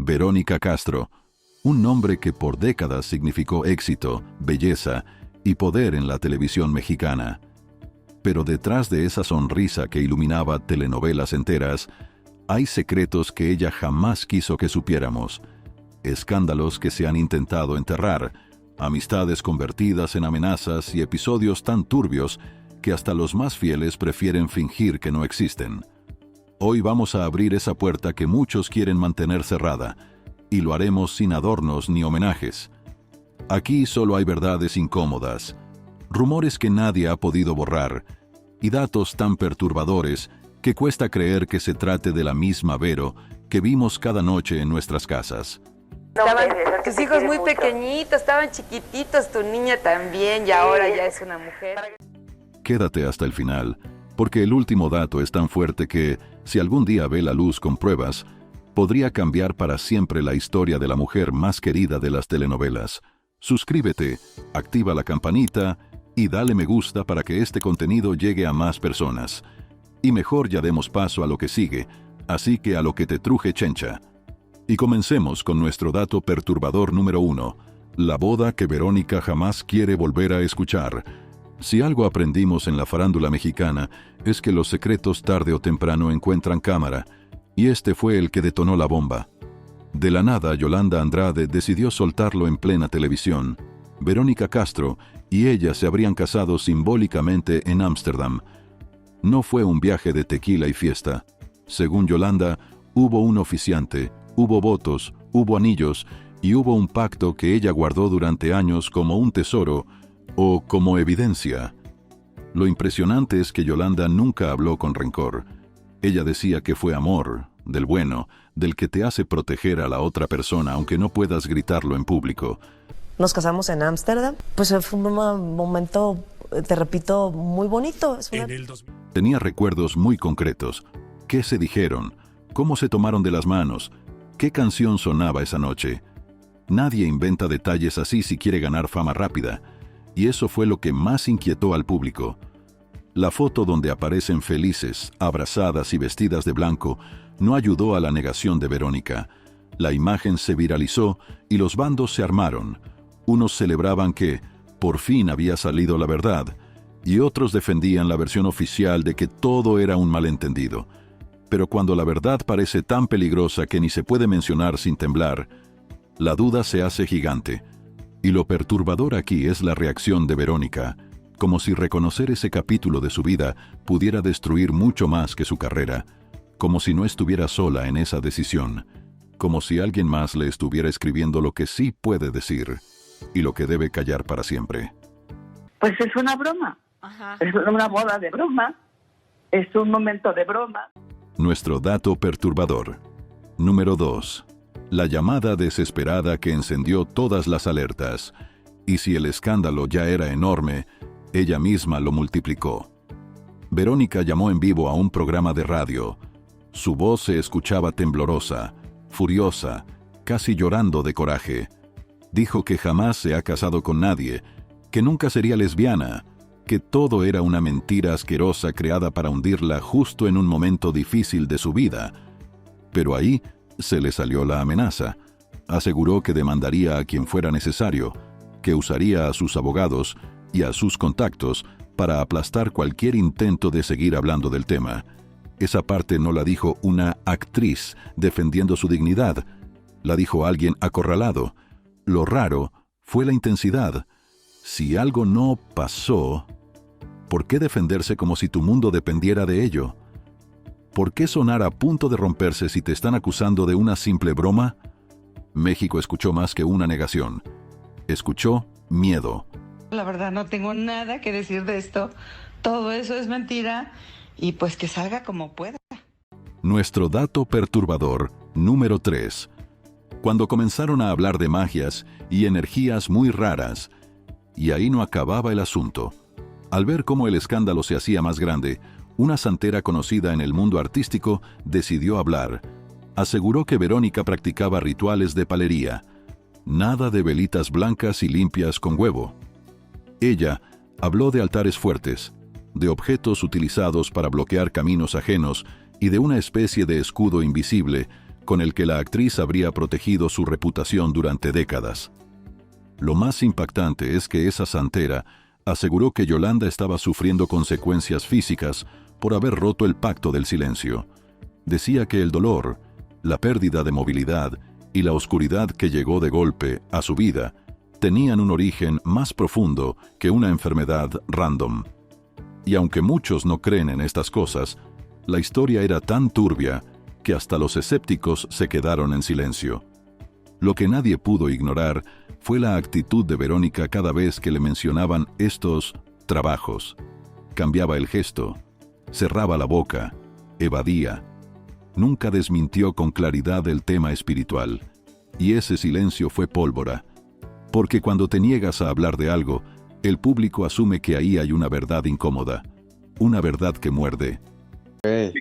Verónica Castro, un nombre que por décadas significó éxito, belleza y poder en la televisión mexicana. Pero detrás de esa sonrisa que iluminaba telenovelas enteras, hay secretos que ella jamás quiso que supiéramos, escándalos que se han intentado enterrar, amistades convertidas en amenazas y episodios tan turbios que hasta los más fieles prefieren fingir que no existen. Hoy vamos a abrir esa puerta que muchos quieren mantener cerrada, y lo haremos sin adornos ni homenajes. Aquí solo hay verdades incómodas, rumores que nadie ha podido borrar, y datos tan perturbadores que cuesta creer que se trate de la misma Vero que vimos cada noche en nuestras casas. Estaban tus hijos muy pequeñitos, estaban chiquititos, tu niña también, y ahora ya es una mujer. Quédate hasta el final, porque el último dato es tan fuerte que, si algún día ve la luz con pruebas, podría cambiar para siempre la historia de la mujer más querida de las telenovelas. Suscríbete, activa la campanita y dale me gusta para que este contenido llegue a más personas. Y mejor ya demos paso a lo que sigue, así que a lo que te truje chencha. Y comencemos con nuestro dato perturbador número 1, la boda que Verónica jamás quiere volver a escuchar. Si algo aprendimos en la farándula mexicana es que los secretos tarde o temprano encuentran cámara, y este fue el que detonó la bomba. De la nada, Yolanda Andrade decidió soltarlo en plena televisión. Verónica Castro y ella se habrían casado simbólicamente en Ámsterdam. No fue un viaje de tequila y fiesta. Según Yolanda, hubo un oficiante, hubo votos, hubo anillos y hubo un pacto que ella guardó durante años como un tesoro o como evidencia. Lo impresionante es que Yolanda nunca habló con rencor. Ella decía que fue amor, del bueno, del que te hace proteger a la otra persona aunque no puedas gritarlo en público. Nos casamos en Ámsterdam, pues fue un momento, te repito, muy bonito. Tenía recuerdos muy concretos. ¿Qué se dijeron? ¿Cómo se tomaron de las manos? ¿Qué canción sonaba esa noche? Nadie inventa detalles así si quiere ganar fama rápida. Y eso fue lo que más inquietó al público. La foto donde aparecen felices, abrazadas y vestidas de blanco no ayudó a la negación de Verónica. La imagen se viralizó y los bandos se armaron. Unos celebraban que, por fin había salido la verdad, y otros defendían la versión oficial de que todo era un malentendido. Pero cuando la verdad parece tan peligrosa que ni se puede mencionar sin temblar, la duda se hace gigante. Y lo perturbador aquí es la reacción de Verónica, como si reconocer ese capítulo de su vida pudiera destruir mucho más que su carrera, como si no estuviera sola en esa decisión, como si alguien más le estuviera escribiendo lo que sí puede decir y lo que debe callar para siempre. Pues es una broma. Ajá. Es una boda de broma, es un momento de broma. Nuestro dato perturbador. Número 2. La llamada desesperada que encendió todas las alertas. Y si el escándalo ya era enorme, ella misma lo multiplicó. Verónica llamó en vivo a un programa de radio. Su voz se escuchaba temblorosa, furiosa, casi llorando de coraje. Dijo que jamás se ha casado con nadie, que nunca sería lesbiana, que todo era una mentira asquerosa creada para hundirla justo en un momento difícil de su vida. Pero ahí se le salió la amenaza. Aseguró que demandaría a quien fuera necesario, que usaría a sus abogados y a sus contactos para aplastar cualquier intento de seguir hablando del tema. Esa parte no la dijo una actriz defendiendo su dignidad, la dijo alguien acorralado. Lo raro fue la intensidad. Si algo no pasó, ¿por qué defenderse como si tu mundo dependiera de ello? ¿Por qué sonar a punto de romperse si te están acusando de una simple broma? México escuchó más que una negación. Escuchó miedo. La verdad no tengo nada que decir de esto. Todo eso es mentira y pues que salga como pueda. Nuestro dato perturbador número 3. Cuando comenzaron a hablar de magias y energías muy raras, y ahí no acababa el asunto. Al ver cómo el escándalo se hacía más grande, una santera conocida en el mundo artístico decidió hablar. Aseguró que Verónica practicaba rituales de palería. Nada de velitas blancas y limpias con huevo. Ella habló de altares fuertes, de objetos utilizados para bloquear caminos ajenos y de una especie de escudo invisible, con el que la actriz habría protegido su reputación durante décadas. Lo más impactante es que esa santera aseguró que Yolanda estaba sufriendo consecuencias físicas por haber roto el pacto del silencio. Decía que el dolor, la pérdida de movilidad y la oscuridad que llegó de golpe a su vida tenían un origen más profundo que una enfermedad random. Y aunque muchos no creen en estas cosas, la historia era tan turbia que hasta los escépticos se quedaron en silencio. Lo que nadie pudo ignorar fue la actitud de Verónica cada vez que le mencionaban estos trabajos. Cambiaba el gesto, cerraba la boca, evadía. Nunca desmintió con claridad el tema espiritual, y ese silencio fue pólvora, porque cuando te niegas a hablar de algo, el público asume que ahí hay una verdad incómoda, una verdad que muerde.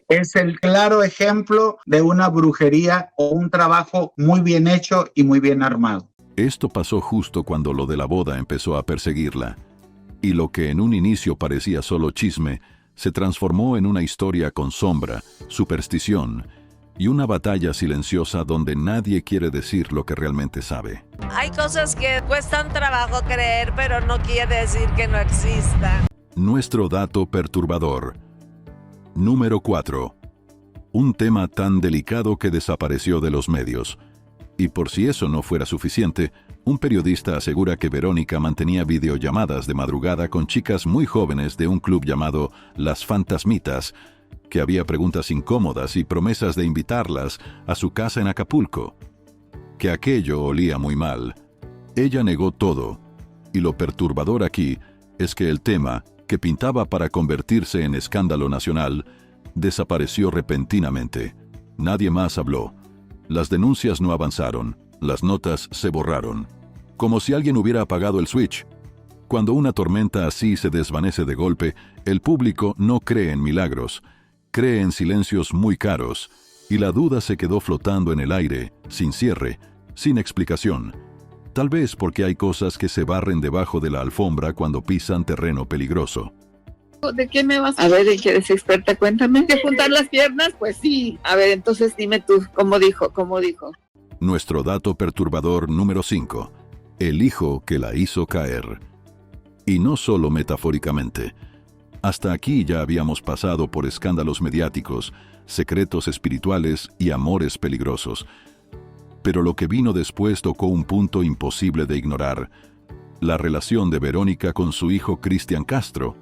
Es el claro ejemplo de una brujería o un trabajo muy bien hecho y muy bien armado. Esto pasó justo cuando lo de la boda empezó a perseguirla, y lo que en un inicio parecía solo chisme, se transformó en una historia con sombra, superstición y una batalla silenciosa donde nadie quiere decir lo que realmente sabe. Hay cosas que cuestan trabajo creer, pero no quiere decir que no existan. Nuestro dato perturbador. Número 4. Un tema tan delicado que desapareció de los medios. Y por si eso no fuera suficiente, un periodista asegura que Verónica mantenía videollamadas de madrugada con chicas muy jóvenes de un club llamado Las Fantasmitas, que había preguntas incómodas y promesas de invitarlas a su casa en Acapulco. Que aquello olía muy mal. Ella negó todo, y lo perturbador aquí es que el tema, que pintaba para convertirse en escándalo nacional, desapareció repentinamente. Nadie más habló. Las denuncias no avanzaron, las notas se borraron. Como si alguien hubiera apagado el switch. Cuando una tormenta así se desvanece de golpe, el público no cree en milagros, cree en silencios muy caros, y la duda se quedó flotando en el aire, sin cierre, sin explicación. Tal vez porque hay cosas que se barren debajo de la alfombra cuando pisan terreno peligroso. ¿De qué me vas a ver? ¿En qué eres experta? Cuéntame. ¿De juntar las piernas? Pues sí. A ver, entonces dime tú, ¿cómo dijo? Nuestro dato perturbador número 5. El hijo que la hizo caer. Y no solo metafóricamente. Hasta aquí ya habíamos pasado por escándalos mediáticos, secretos espirituales y amores peligrosos. Pero lo que vino después tocó un punto imposible de ignorar: la relación de Verónica con su hijo Cristian Castro.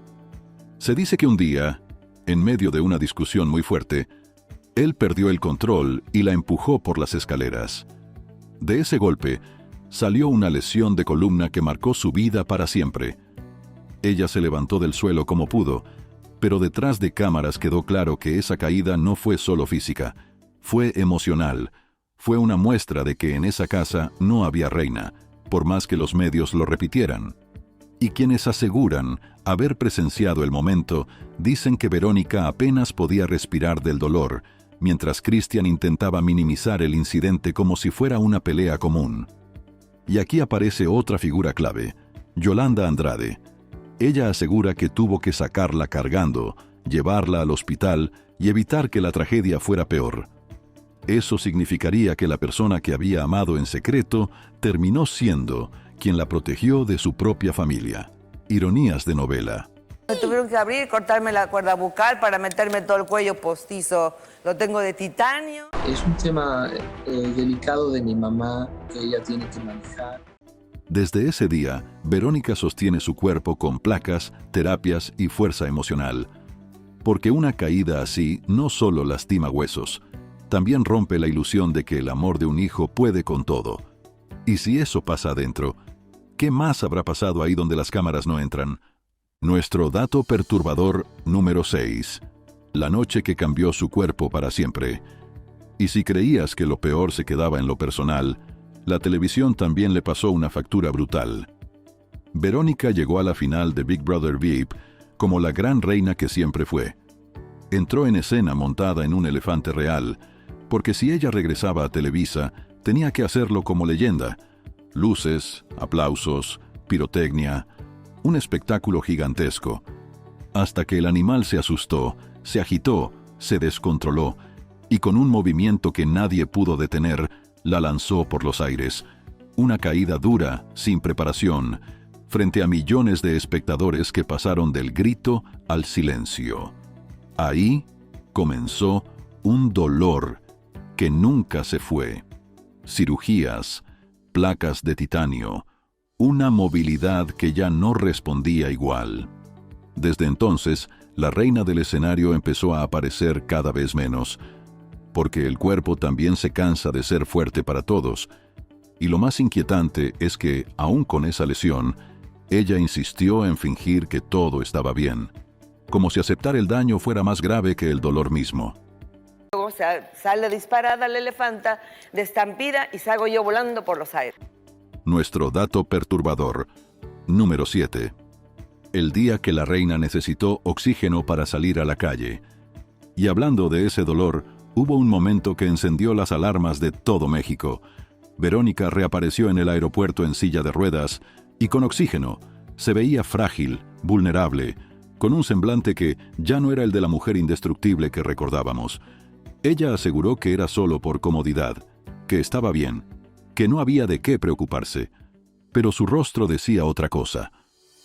Se dice que un día, en medio de una discusión muy fuerte, él perdió el control y la empujó por las escaleras. De ese golpe, salió una lesión de columna que marcó su vida para siempre. Ella se levantó del suelo como pudo, pero detrás de cámaras quedó claro que esa caída no fue solo física, fue emocional. Fue una muestra de que en esa casa no había reina, por más que los medios lo repitieran. Y quienes aseguran haber presenciado el momento, dicen que Verónica apenas podía respirar del dolor, mientras Cristian intentaba minimizar el incidente como si fuera una pelea común. Y aquí aparece otra figura clave, Yolanda Andrade. Ella asegura que tuvo que sacarla cargando, llevarla al hospital y evitar que la tragedia fuera peor. Eso significaría que la persona que había amado en secreto terminó siendo quien la protegió de su propia familia. Ironías de novela. Me tuvieron que abrir, cortarme la cuerda bucal para meterme todo el cuello postizo. Lo tengo de titanio. Es un tema delicado de mi mamá que ella tiene que manejar. Desde ese día, Verónica sostiene su cuerpo con placas, terapias y fuerza emocional. Porque una caída así no solo lastima huesos, también rompe la ilusión de que el amor de un hijo puede con todo. Y si eso pasa adentro, ¿qué más habrá pasado ahí donde las cámaras no entran? Nuestro dato perturbador número 6. La noche que cambió su cuerpo para siempre. Y si creías que lo peor se quedaba en lo personal, la televisión también le pasó una factura brutal. Verónica llegó a la final de Big Brother VIP como la gran reina que siempre fue. Entró en escena montada en un elefante real, porque si ella regresaba a Televisa, tenía que hacerlo como leyenda. Luces, aplausos, pirotecnia, un espectáculo gigantesco. Hasta que el animal se asustó, se agitó, se descontroló, y con un movimiento que nadie pudo detener, la lanzó por los aires. Una caída dura, sin preparación, frente a millones de espectadores que pasaron del grito al silencio. Ahí comenzó un dolor que nunca se fue. Cirugías, placas de titanio, una movilidad que ya no respondía igual. Desde entonces, la reina del escenario empezó a aparecer cada vez menos, porque el cuerpo también se cansa de ser fuerte para todos. Y lo más inquietante es que, aún con esa lesión, ella insistió en fingir que todo estaba bien, como si aceptar el daño fuera más grave que el dolor mismo. Luego sale disparada la elefanta de estampida y salgo yo volando por los aires. Nuestro dato perturbador. Número 7. El día que la reina necesitó oxígeno para salir a la calle. Y hablando de ese dolor, hubo un momento que encendió las alarmas de todo México. Verónica reapareció en el aeropuerto en silla de ruedas y con oxígeno. Se veía frágil, vulnerable, con un semblante que ya no era el de la mujer indestructible que recordábamos. Ella aseguró que era solo por comodidad, que estaba bien, que no había de qué preocuparse. Pero su rostro decía otra cosa.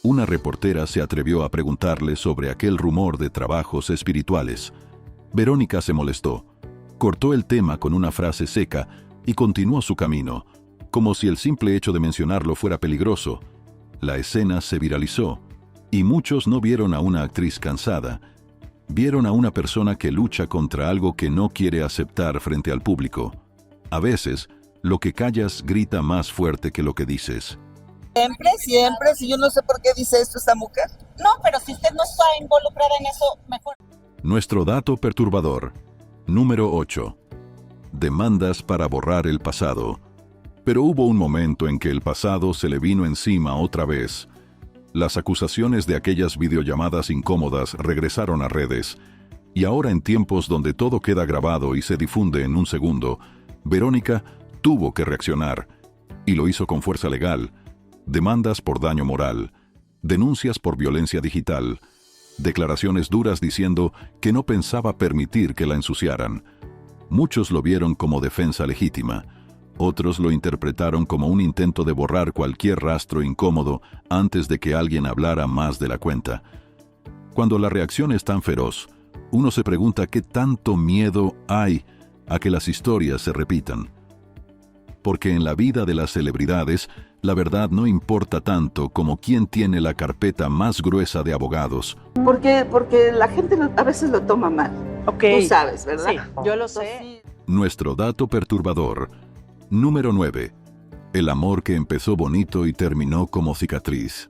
Una reportera se atrevió a preguntarle sobre aquel rumor de trabajos espirituales. Verónica se molestó. Cortó el tema con una frase seca y continuó su camino, como si el simple hecho de mencionarlo fuera peligroso. La escena se viralizó, y muchos no vieron a una actriz cansada. Vieron a una persona que lucha contra algo que no quiere aceptar frente al público. A veces, lo que callas grita más fuerte que lo que dices. Siempre, si yo no sé por qué dice esto esta mujer. No, pero si usted no está involucrada en eso, mejor. Nuestro dato perturbador. Número 8. Demandas para borrar el pasado. Pero hubo un momento en que el pasado se le vino encima otra vez. Las acusaciones de aquellas videollamadas incómodas regresaron a redes, y ahora en tiempos donde todo queda grabado y se difunde en un segundo, Verónica tuvo que reaccionar, y lo hizo con fuerza legal. Demandas por daño moral, denuncias por violencia digital, declaraciones duras diciendo que no pensaba permitir que la ensuciaran. Muchos lo vieron como defensa legítima, otros lo interpretaron como un intento de borrar cualquier rastro incómodo antes de que alguien hablara más de la cuenta. Cuando la reacción es tan feroz, uno se pregunta qué tanto miedo hay a que las historias se repitan. Porque en la vida de las celebridades, la verdad no importa tanto como quién tiene la carpeta más gruesa de abogados. Porque la gente a veces lo toma mal. Okay. Tú sabes, ¿verdad? Sí, yo lo sé. Nuestro dato perturbador. Número 9. El amor que empezó bonito y terminó como cicatriz.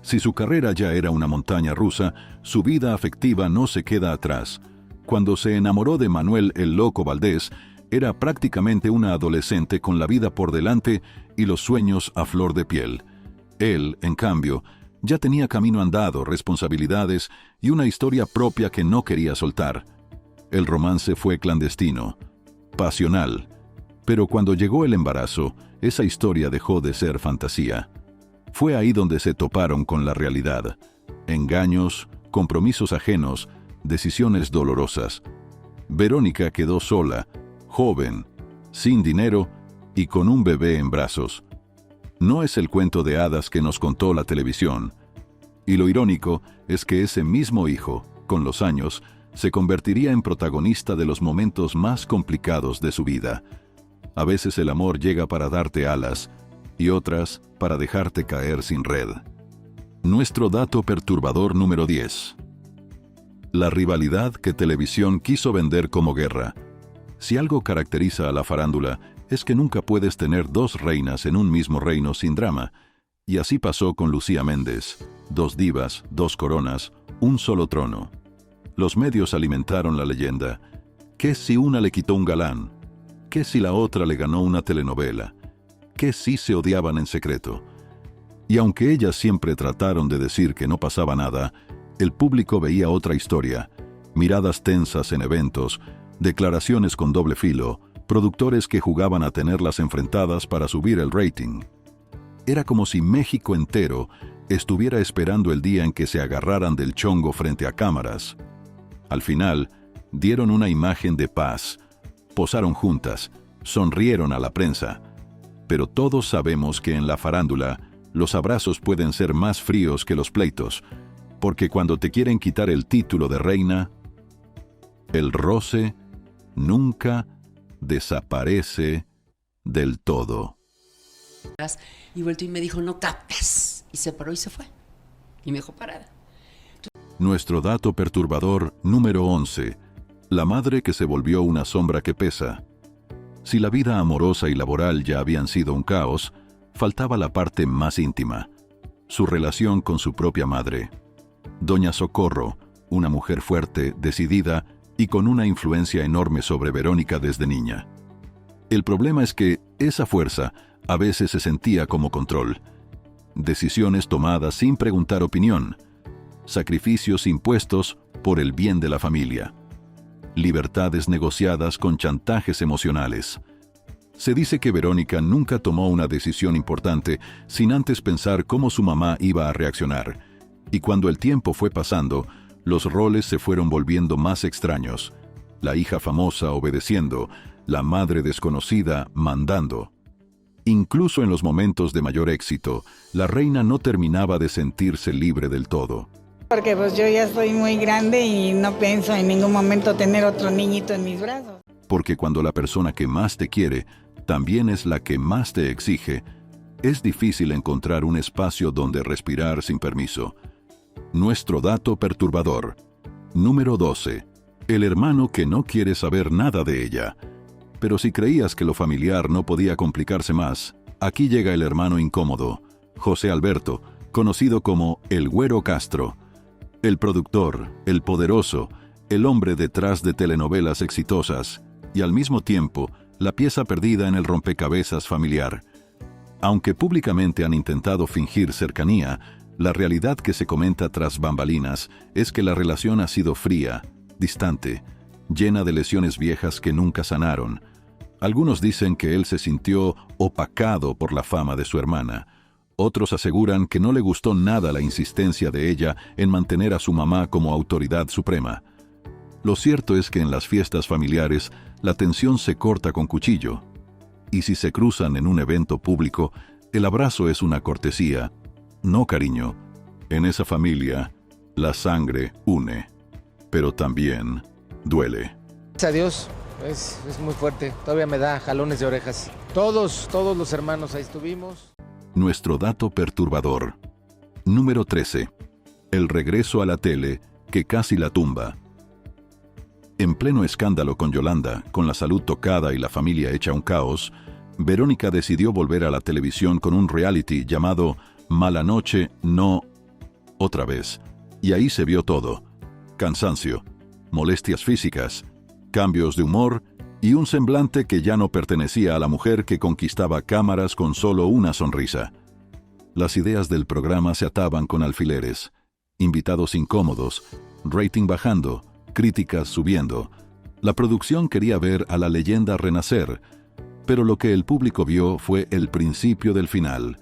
Si su carrera ya era una montaña rusa, su vida afectiva no se queda atrás. Cuando se enamoró de Manuel el Loco Valdés, era prácticamente una adolescente con la vida por delante y los sueños a flor de piel. Él, en cambio, ya tenía camino andado, responsabilidades y una historia propia que no quería soltar. El romance fue clandestino, pasional, pero cuando llegó el embarazo, esa historia dejó de ser fantasía. Fue ahí donde se toparon con la realidad. Engaños, compromisos ajenos, decisiones dolorosas. Verónica quedó sola, joven, sin dinero y con un bebé en brazos. No es el cuento de hadas que nos contó la televisión. Y lo irónico es que ese mismo hijo, con los años, se convertiría en protagonista de los momentos más complicados de su vida. A veces el amor llega para darte alas y otras para dejarte caer sin red. Nuestro dato perturbador número 10. La rivalidad que televisión quiso vender como guerra. Si algo caracteriza a la farándula es que nunca puedes tener dos reinas en un mismo reino sin drama. Y así pasó con Lucía Méndez. Dos divas, dos coronas, un solo trono. Los medios alimentaron la leyenda. ¿Qué si una le quitó un galán? ¿Qué si la otra le ganó una telenovela? ¿Qué si se odiaban en secreto? Y aunque ellas siempre trataron de decir que no pasaba nada, el público veía otra historia. Miradas tensas en eventos, declaraciones con doble filo, productores que jugaban a tenerlas enfrentadas para subir el rating. Era como si México entero estuviera esperando el día en que se agarraran del chongo frente a cámaras. Al final, dieron una imagen de paz, posaron juntas, sonrieron a la prensa. Pero todos sabemos que en la farándula los abrazos pueden ser más fríos que los pleitos, porque cuando te quieren quitar el título de reina, el roce nunca desaparece del todo. Y volteó y me dijo, no capes. Y se paró y se fue. Y me dejó parada. Nuestro dato perturbador número 11. La madre que se volvió una sombra que pesa. Si la vida amorosa y laboral ya habían sido un caos, faltaba la parte más íntima, su relación con su propia madre. Doña Socorro, una mujer fuerte, decidida y con una influencia enorme sobre Verónica desde niña. El problema es que esa fuerza a veces se sentía como control. Decisiones tomadas sin preguntar opinión. Sacrificios impuestos por el bien de la familia. Libertades negociadas con chantajes emocionales. Se dice que Verónica nunca tomó una decisión importante sin antes pensar cómo su mamá iba a reaccionar. Y cuando el tiempo fue pasando, los roles se fueron volviendo más extraños. La hija famosa obedeciendo, la madre desconocida mandando. Incluso en los momentos de mayor éxito, la reina no terminaba de sentirse libre del todo. Porque pues yo ya estoy muy grande y no pienso en ningún momento tener otro niñito en mis brazos. Porque cuando la persona que más te quiere también es la que más te exige, es difícil encontrar un espacio donde respirar sin permiso. Nuestro dato perturbador. Número 12. El hermano que no quiere saber nada de ella. Pero si creías que lo familiar no podía complicarse más, aquí llega el hermano incómodo, José Alberto, conocido como el Güero Castro. El productor, el poderoso, el hombre detrás de telenovelas exitosas y al mismo tiempo la pieza perdida en el rompecabezas familiar. Aunque públicamente han intentado fingir cercanía, la realidad que se comenta tras bambalinas es que la relación ha sido fría, distante, llena de lesiones viejas que nunca sanaron. Algunos dicen que él se sintió opacado por la fama de su hermana. Otros aseguran que no le gustó nada la insistencia de ella en mantener a su mamá como autoridad suprema. Lo cierto es que en las fiestas familiares la tensión se corta con cuchillo. Y si se cruzan en un evento público, el abrazo es una cortesía, no cariño. En esa familia, la sangre une, pero también duele. Gracias a Dios, es muy fuerte. Todavía me da jalones de orejas. Todos los hermanos ahí estuvimos. Nuestro dato perturbador. Número 13. El regreso a la tele que casi la tumba. En pleno escándalo con Yolanda, con la salud tocada y la familia hecha un caos, Verónica decidió volver a la televisión con un reality llamado Mala Noche, No, otra vez. Y ahí se vio todo. Cansancio, molestias físicas, cambios de humor y un semblante que ya no pertenecía a la mujer que conquistaba cámaras con solo una sonrisa. Las ideas del programa se ataban con alfileres, invitados incómodos, rating bajando, críticas subiendo. La producción quería ver a la leyenda renacer, pero lo que el público vio fue el principio del final.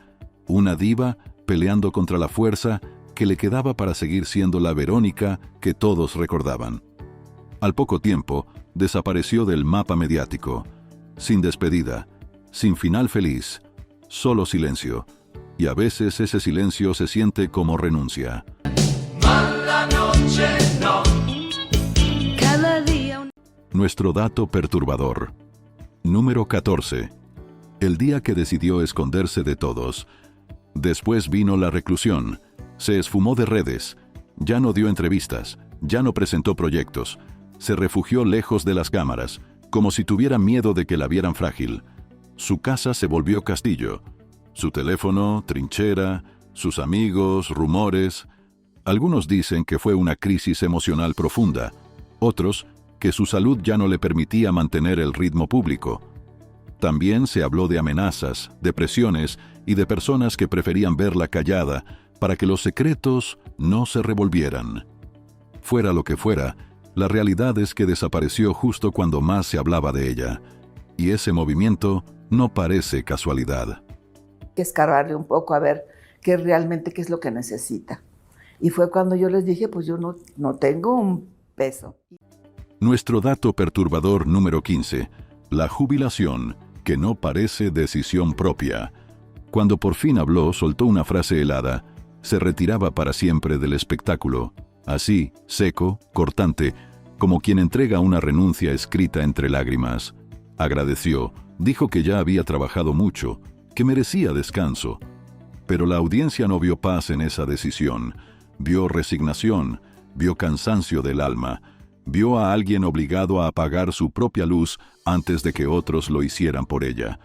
Una diva peleando contra la fuerza que le quedaba para seguir siendo la Verónica que todos recordaban. Al poco tiempo, desapareció del mapa mediático, sin despedida, sin final feliz, solo silencio, y a veces ese silencio se siente como renuncia. Mala noche, no. Cada día Nuestro dato perturbador. Número 14. El día que decidió esconderse de todos. Después vino la reclusión. Se esfumó de redes. Ya no dio entrevistas. Ya no presentó proyectos. Se refugió lejos de las cámaras, como si tuviera miedo de que la vieran frágil. Su casa se volvió castillo. Su teléfono, trinchera, sus amigos, rumores. Algunos dicen que fue una crisis emocional profunda. Otros, que su salud ya no le permitía mantener el ritmo público. También se habló de amenazas, de presiones y de personas que preferían verla callada para que los secretos no se revolvieran. Fuera lo que fuera, la realidad es que desapareció justo cuando más se hablaba de ella. Y ese movimiento no parece casualidad. Hay que escarbarle un poco a ver qué es lo que necesita. Y fue cuando yo les dije, pues yo no tengo un peso. Nuestro dato perturbador número 15. La jubilación, que no parece decisión propia. Cuando por fin habló, soltó una frase helada. Se retiraba para siempre del espectáculo. Así, seco, cortante, como quien entrega una renuncia escrita entre lágrimas. Agradeció, dijo que ya había trabajado mucho, que merecía descanso. Pero la audiencia no vio paz en esa decisión. Vio resignación, vio cansancio del alma, vio a alguien obligado a apagar su propia luz antes de que otros lo hicieran por ella,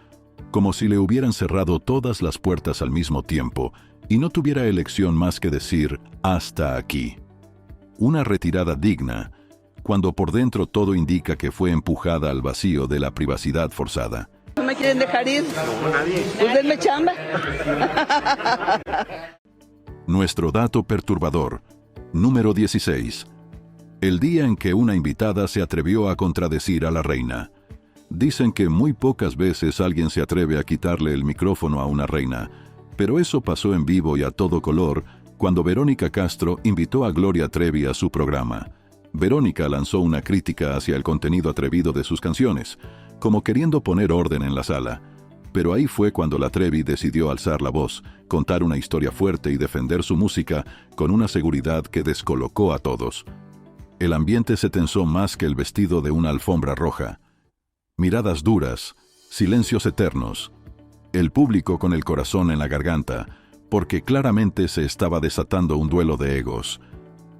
como si le hubieran cerrado todas las puertas al mismo tiempo y no tuviera elección más que decir «hasta aquí». Una retirada digna, cuando por dentro todo indica que fue empujada al vacío de la privacidad forzada. ¿No me quieren dejar ir? Pues denme chamba. Nuestro dato perturbador, número 16. El día en que una invitada se atrevió a contradecir a la reina. Dicen que muy pocas veces alguien se atreve a quitarle el micrófono a una reina, pero eso pasó en vivo y a todo color cuando Verónica Castro invitó a Gloria Trevi a su programa. Verónica lanzó una crítica hacia el contenido atrevido de sus canciones, como queriendo poner orden en la sala. Pero ahí fue cuando la Trevi decidió alzar la voz, contar una historia fuerte y defender su música con una seguridad que descolocó a todos. El ambiente se tensó más que el vestido de una alfombra roja. Miradas duras, silencios eternos. El público con el corazón en la garganta, porque claramente se estaba desatando un duelo de egos.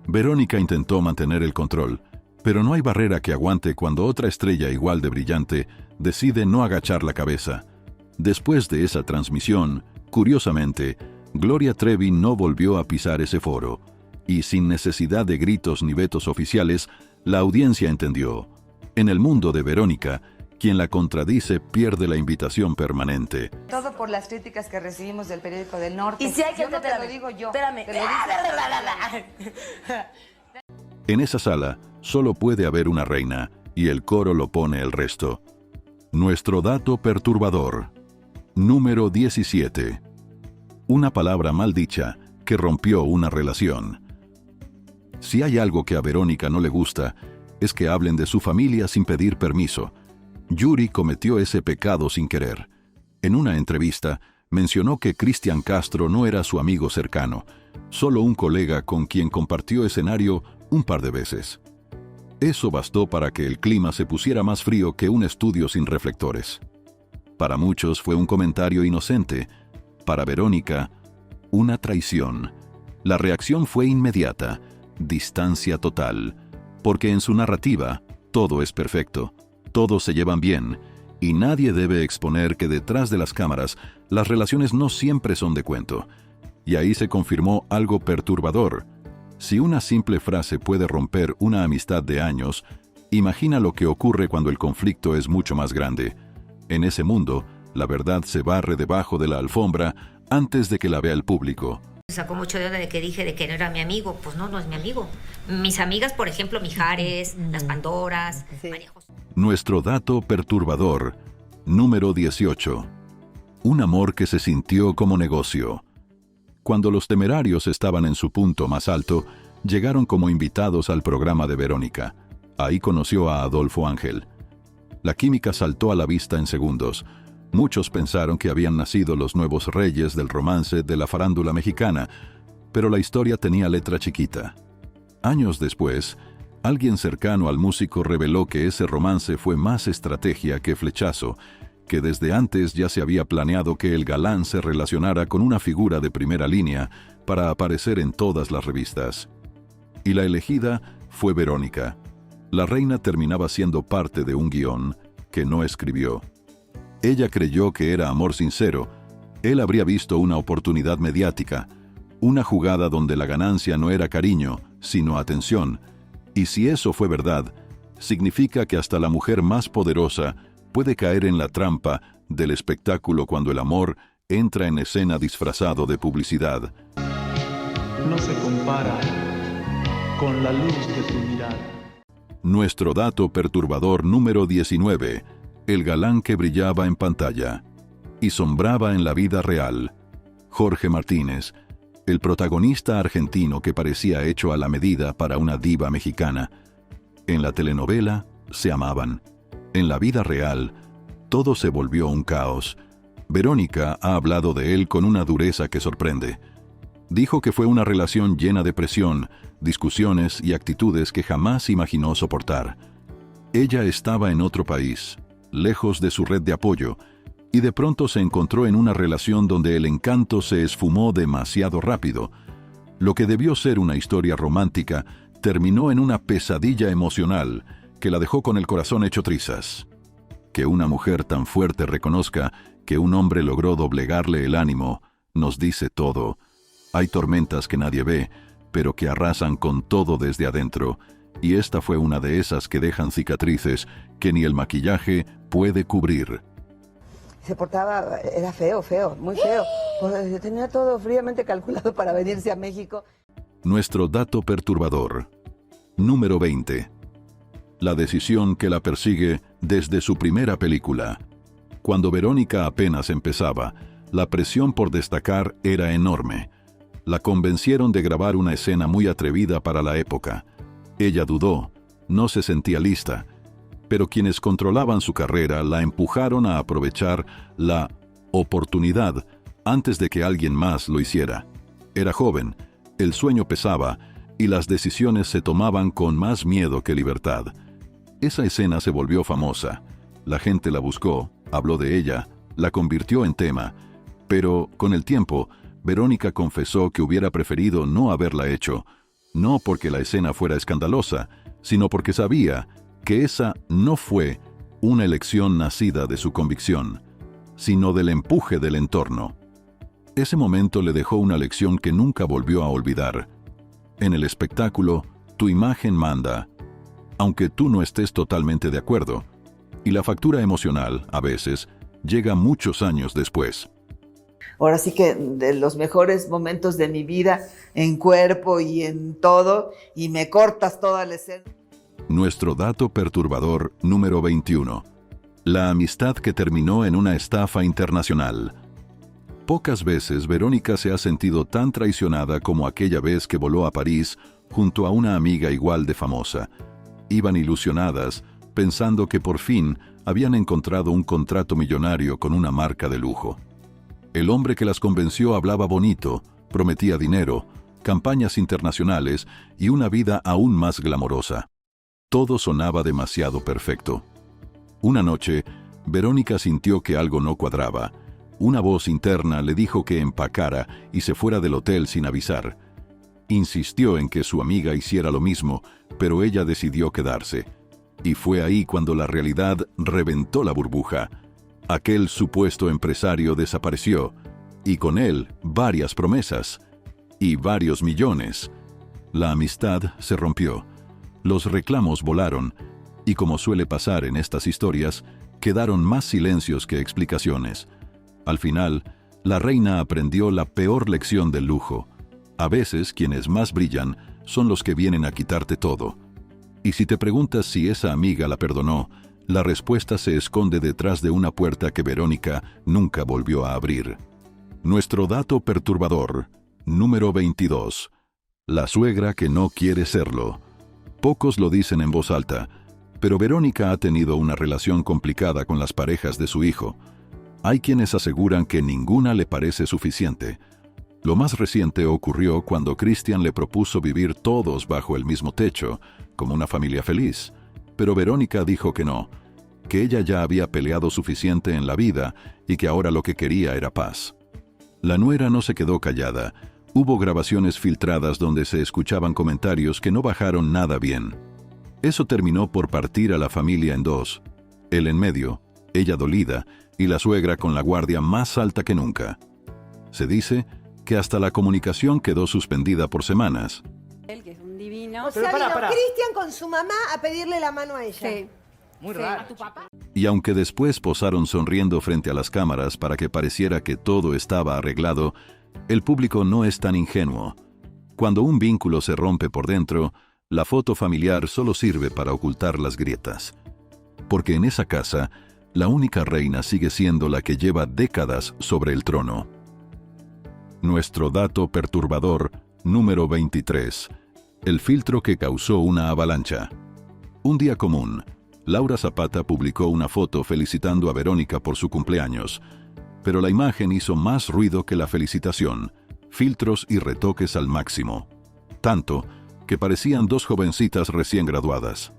Verónica intentó mantener el control, pero no hay barrera que aguante cuando otra estrella igual de brillante decide no agachar la cabeza. Después de esa transmisión, curiosamente, Gloria Trevi no volvió a pisar ese foro, y sin necesidad de gritos ni vetos oficiales, la audiencia entendió. En el mundo de Verónica, quien la contradice pierde la invitación permanente. Todo por las críticas que recibimos del periódico del Norte. Y si hay que no te lo digo yo. Espérame. Te lo dice... En esa sala, solo puede haber una reina, y el coro lo pone el resto. Nuestro dato perturbador. Número 17. Una palabra mal dicha que rompió una relación. Si hay algo que a Verónica no le gusta, es que hablen de su familia sin pedir permiso. Yuri cometió ese pecado sin querer. En una entrevista, mencionó que Cristian Castro no era su amigo cercano, solo un colega con quien compartió escenario un par de veces. Eso bastó para que el clima se pusiera más frío que un estudio sin reflectores. Para muchos fue un comentario inocente. Para Verónica, una traición. La reacción fue inmediata, distancia total, porque en su narrativa todo es perfecto, todos se llevan bien, y nadie debe exponer que detrás de las cámaras las relaciones no siempre son de cuento. Y ahí se confirmó algo perturbador. Si una simple frase puede romper una amistad de años, imagina lo que ocurre cuando el conflicto es mucho más grande. En ese mundo, la verdad se barre debajo de la alfombra antes de que la vea el público. Sacó mucho de onda de que dije de que no era mi amigo. Pues no es mi amigo. Mis amigas, por ejemplo, Mijares, las Pandoras, María José. Nuestro dato perturbador, número 18. Un amor que se sintió como negocio. Cuando los Temerarios estaban en su punto más alto, llegaron como invitados al programa de Verónica. Ahí conoció a Adolfo Ángel. La química saltó a la vista en segundos. Muchos pensaron que habían nacido los nuevos reyes del romance de la farándula mexicana, pero la historia tenía letra chiquita. Años después, alguien cercano al músico reveló que ese romance fue más estrategia que flechazo, que desde antes ya se había planeado que el galán se relacionara con una figura de primera línea para aparecer en todas las revistas. Y la elegida fue Verónica. La reina terminaba siendo parte de un guión que no escribió. Ella creyó que era amor sincero. Él habría visto una oportunidad mediática, una jugada donde la ganancia no era cariño, sino atención. Y si eso fue verdad, significa que hasta la mujer más poderosa puede caer en la trampa del espectáculo cuando el amor entra en escena disfrazado de publicidad. No se compara con la luz de tu mirada. Nuestro dato perturbador número 19. El galán que brillaba en pantalla y sombraba en la vida real. Jorge Martínez, el protagonista argentino que parecía hecho a la medida para una diva mexicana. En la telenovela se amaban. En la vida real, todo se volvió un caos. Verónica ha hablado de él con una dureza que sorprende. Dijo que fue una relación llena de presión, discusiones y actitudes que jamás imaginó soportar. Ella estaba en otro país, lejos de su red de apoyo, y de pronto se encontró en una relación donde el encanto se esfumó demasiado rápido. Lo que debió ser una historia romántica terminó en una pesadilla emocional que la dejó con el corazón hecho trizas. Que una mujer tan fuerte reconozca que un hombre logró doblegarle el ánimo nos dice todo. Hay tormentas que nadie ve, pero que arrasan con todo desde adentro, y esta fue una de esas que dejan cicatrices que ni el maquillaje puede cubrir. Se portaba, era feo, muy feo. Pues tenía todo fríamente calculado para venirse a México. Nuestro dato perturbador. Número 20. La decisión que la persigue desde su primera película. Cuando Verónica apenas empezaba, la presión por destacar era enorme. La convencieron de grabar una escena muy atrevida para la época. Ella dudó, no se sentía lista, pero quienes controlaban su carrera la empujaron a aprovechar la oportunidad antes de que alguien más lo hiciera. Era joven, el sueño pesaba y las decisiones se tomaban con más miedo que libertad. Esa escena se volvió famosa. La gente la buscó, habló de ella, la convirtió en tema, pero con el tiempo, Verónica confesó que hubiera preferido no haberla hecho, no porque la escena fuera escandalosa, sino porque sabía que esa no fue una elección nacida de su convicción, sino del empuje del entorno. Ese momento le dejó una lección que nunca volvió a olvidar. En el espectáculo, tu imagen manda, aunque tú no estés totalmente de acuerdo, y la factura emocional, a veces, llega muchos años después. Ahora sí que de los mejores momentos de mi vida, en cuerpo y en todo, y me cortas toda la escena. Nuestro dato perturbador número 21. La amistad que terminó en una estafa internacional. Pocas veces Verónica se ha sentido tan traicionada como aquella vez que voló a París junto a una amiga igual de famosa. Iban ilusionadas, pensando que por fin habían encontrado un contrato millonario con una marca de lujo. El hombre que las convenció hablaba bonito, prometía dinero, campañas internacionales y una vida aún más glamorosa. Todo sonaba demasiado perfecto. Una noche, Verónica sintió que algo no cuadraba. Una voz interna le dijo que empacara y se fuera del hotel sin avisar. Insistió en que su amiga hiciera lo mismo, pero ella decidió quedarse. Y fue ahí cuando la realidad reventó la burbuja. Aquel supuesto empresario desapareció, y con él varias promesas, y varios millones. La amistad se rompió, los reclamos volaron, y como suele pasar en estas historias, quedaron más silencios que explicaciones. Al final, la reina aprendió la peor lección del lujo. A veces quienes más brillan son los que vienen a quitarte todo. Y si te preguntas si esa amiga la perdonó, la respuesta se esconde detrás de una puerta que Verónica nunca volvió a abrir. Nuestro dato perturbador, número 22. La suegra que no quiere serlo. Pocos lo dicen en voz alta, pero Verónica ha tenido una relación complicada con las parejas de su hijo. Hay quienes aseguran que ninguna le parece suficiente. Lo más reciente ocurrió cuando Christian le propuso vivir todos bajo el mismo techo, como una familia feliz. Pero Verónica dijo que no, que ella ya había peleado suficiente en la vida y que ahora lo que quería era paz. La nuera no se quedó callada. Hubo grabaciones filtradas donde se escuchaban comentarios que no bajaron nada bien. Eso terminó por partir a la familia en dos. Él en medio, ella dolida, y la suegra con la guardia más alta que nunca. Se dice que hasta la comunicación quedó suspendida por semanas. Él, que es un divino. O sea, vino Christian con su mamá a pedirle la mano a ella. Sí. Muy raro. ¿A tu papá? Y aunque después posaron sonriendo frente a las cámaras para que pareciera que todo estaba arreglado, el público no es tan ingenuo. Cuando un vínculo se rompe por dentro, la foto familiar solo sirve para ocultar las grietas. Porque en esa casa, la única reina sigue siendo la que lleva décadas sobre el trono. Nuestro dato perturbador, número 23. El filtro que causó una avalancha. Un día común, Laura Zapata publicó una foto felicitando a Verónica por su cumpleaños, pero la imagen hizo más ruido que la felicitación, filtros y retoques al máximo, tanto que parecían dos jovencitas recién graduadas.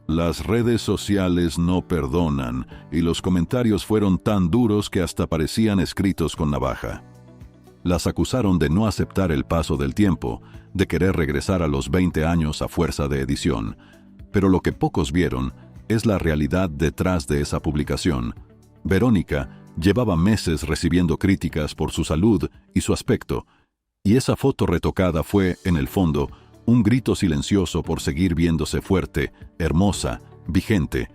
Las redes sociales no perdonan y los comentarios fueron tan duros que hasta parecían escritos con navaja. Las acusaron de no aceptar el paso del tiempo, de querer regresar a los 20 años a fuerza de edición, pero lo que pocos vieron es la realidad detrás de esa publicación. Verónica llevaba meses recibiendo críticas por su salud y su aspecto, y esa foto retocada fue, en el fondo, un grito silencioso por seguir viéndose fuerte, hermosa, vigente.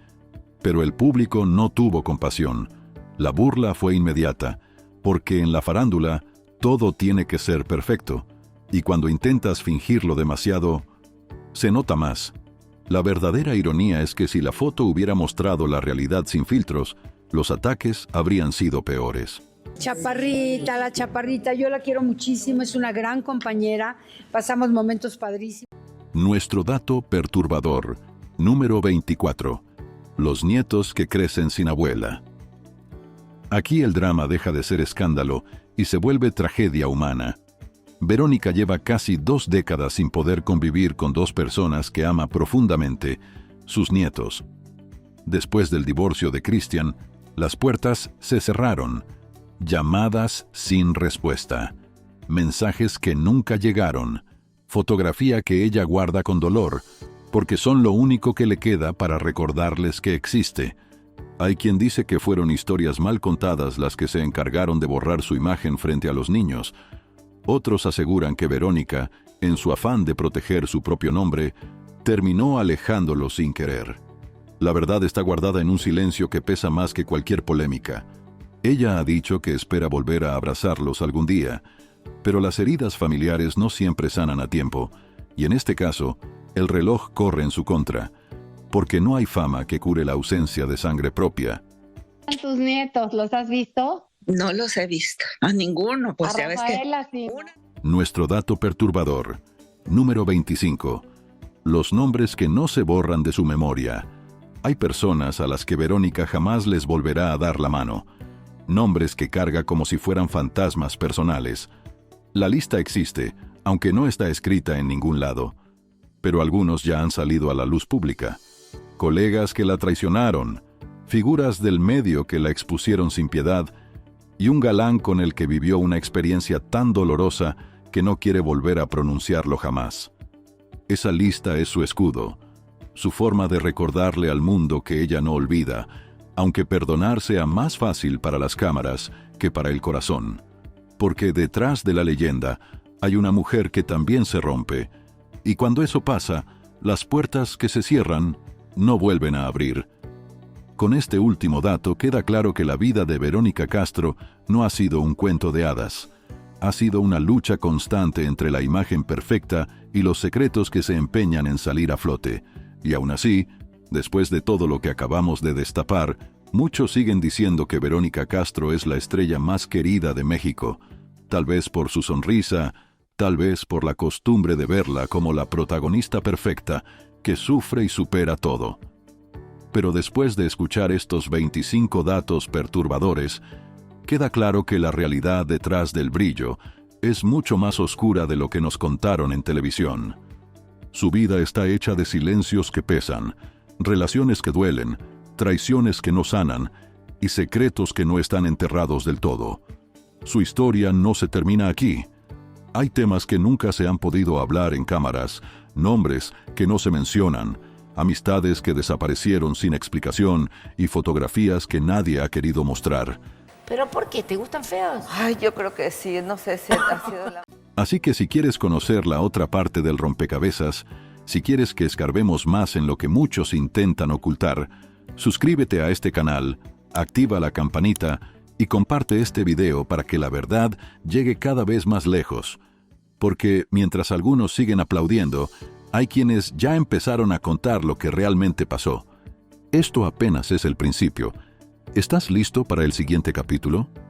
Pero el público no tuvo compasión. La burla fue inmediata, porque en la farándula todo tiene que ser perfecto, y cuando intentas fingirlo demasiado, se nota más. La verdadera ironía es que si la foto hubiera mostrado la realidad sin filtros, los ataques habrían sido peores. Chaparrita, la chaparrita, yo la quiero muchísimo, es una gran compañera, pasamos momentos padrísimos. Nuestro dato perturbador, número 24. Los nietos que crecen sin abuela. Aquí el drama deja de ser escándalo y se vuelve tragedia humana. Verónica lleva casi 2 décadas sin poder convivir con 2 personas que ama profundamente, sus nietos. Después del divorcio de Cristian, las puertas se cerraron. Llamadas sin respuesta. Mensajes que nunca llegaron. Fotografía que ella guarda con dolor, porque son lo único que le queda para recordarles que existe. Hay quien dice que fueron historias mal contadas las que se encargaron de borrar su imagen frente a los niños. Otros aseguran que Verónica, en su afán de proteger su propio nombre, terminó alejándolo sin querer. La verdad está guardada en un silencio que pesa más que cualquier polémica. Ella ha dicho que espera volver a abrazarlos algún día, pero las heridas familiares no siempre sanan a tiempo, y en este caso, el reloj corre en su contra, porque no hay fama que cure la ausencia de sangre propia. ¿Tus nietos los has visto? No los he visto, a ninguno, pues a ya ves Rafaela, que... sí. Nuestro dato perturbador, número 25. Los nombres que no se borran de su memoria. Hay personas a las que Verónica jamás les volverá a dar la mano. Nombres que carga como si fueran fantasmas personales. La lista existe, aunque no está escrita en ningún lado. Pero algunos ya han salido a la luz pública. Colegas que la traicionaron, figuras del medio que la expusieron sin piedad, y un galán con el que vivió una experiencia tan dolorosa que no quiere volver a pronunciarlo jamás. Esa lista es su escudo, su forma de recordarle al mundo que ella no olvida, aunque perdonar sea más fácil para las cámaras que para el corazón. Porque detrás de la leyenda hay una mujer que también se rompe, y cuando eso pasa, las puertas que se cierran no vuelven a abrir. Con este último dato queda claro que la vida de Verónica Castro no ha sido un cuento de hadas. Ha sido una lucha constante entre la imagen perfecta y los secretos que se empeñan en salir a flote. Y aún así, después de todo lo que acabamos de destapar, muchos siguen diciendo que Verónica Castro es la estrella más querida de México. Tal vez por su sonrisa, tal vez por la costumbre de verla como la protagonista perfecta que sufre y supera todo. Pero después de escuchar estos 25 datos perturbadores, queda claro que la realidad detrás del brillo es mucho más oscura de lo que nos contaron en televisión. Su vida está hecha de silencios que pesan, relaciones que duelen, traiciones que no sanan y secretos que no están enterrados del todo. Su historia no se termina aquí. Hay temas que nunca se han podido hablar en cámaras, nombres que no se mencionan, amistades que desaparecieron sin explicación y fotografías que nadie ha querido mostrar. ¿Pero por qué? ¿Te gustan feos? Ay, yo creo que sí, no sé si ha sido la... Así que si quieres conocer la otra parte del rompecabezas, si quieres que escarbemos más en lo que muchos intentan ocultar, suscríbete a este canal, activa la campanita y comparte este video para que la verdad llegue cada vez más lejos. Porque mientras algunos siguen aplaudiendo, hay quienes ya empezaron a contar lo que realmente pasó. Esto apenas es el principio. ¿Estás listo para el siguiente capítulo?